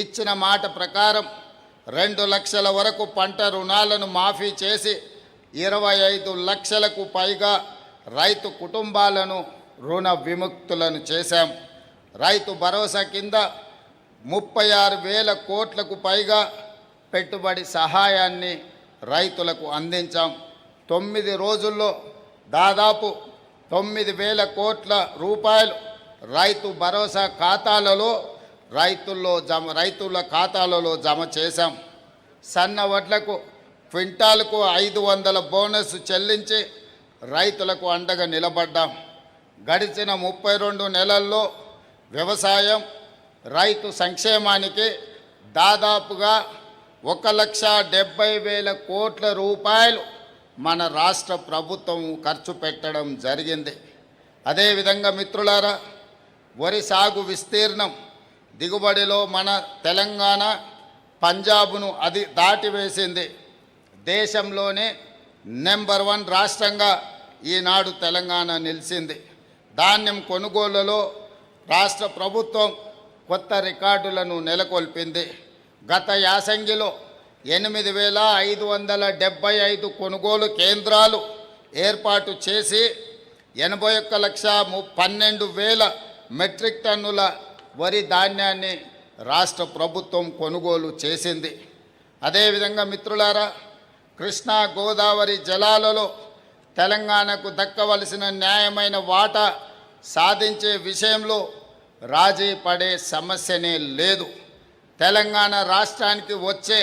ఇచ్చిన మాట ప్రకారం 2 లక్షల వరకు పంట రుణాలను మాఫీ చేసి 25 లక్షలకు పైగా రైతు కుటుంబాలను రుణ విముక్తులను చేశాం. రైతు భరోసా కింద 36,000 కోట్లకు పైగా పెట్టుబడి సహాయాన్ని రైతులకు అందించాం. 9 రోజుల్లో దాదాపు 9,000 కోట్ల రూపాయలు రైతు భరోసా ఖాతాలలో రైతుల ఖాతాలలో జమ చేశాం. సన్న వడ్లకు క్వింటాలకు 500 బోనస్ చెల్లించి రైతులకు అండగా నిలబడ్డాం. గడిచిన 32 నెలల్లో వ్యవసాయం రైతు సంక్షేమానికి దాదాపుగా 1,70,000 కోట్ల రూపాయలు మన రాష్ట్ర ప్రభుత్వం ఖర్చు పెట్టడం జరిగింది. అదేవిధంగా మిత్రులారా, వరి సాగు విస్తీర్ణం దిగుబడిలో మన తెలంగాణ పంజాబ్ను దాటివేసింది. దేశంలోనే నెంబర్ 1 రాష్ట్రంగా ఈనాడు తెలంగాణ నిలిచింది. ధాన్యం కొనుగోలులో రాష్ట్ర ప్రభుత్వం కొత్త రికార్డులను నెలకొల్పింది. గత యాసంగిలో 8,575 కొనుగోలు కేంద్రాలు ఏర్పాటు చేసి 81,12,000 మెట్రిక్ టన్నుల వరి ధాన్యాన్ని రాష్ట్ర ప్రభుత్వం కొనుగోలు చేసింది. అదేవిధంగా మిత్రులారా, కృష్ణా గోదావరి జలాలలో తెలంగాణకు దక్కవలసిన న్యాయమైన వాటా సాధించే విషయంలో రాజీ పడే సమస్యనే లేదు. తెలంగాణ రాష్ట్రానికి వచ్చే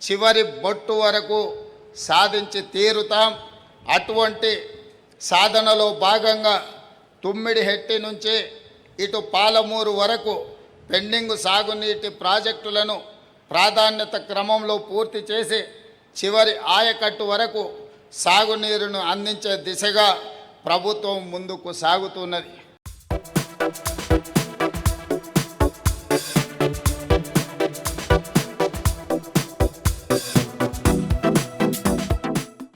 చివరి బొట్టు వరకు సాధించి తీరుతాం. అటువంటి సాధనలో భాగంగా తుమ్మిడిహెట్టి నుంచి ఇటు పాలమూరు వరకు పెండింగ్ సాగునీటి ప్రాజెక్టులను ప్రాధాన్యత క్రమంలో పూర్తి చేసి చివరి ఆయకట్టు వరకు సాగునీరును అందించే దిశగా ప్రభుత్వం ముందుకు సాగుతున్నది.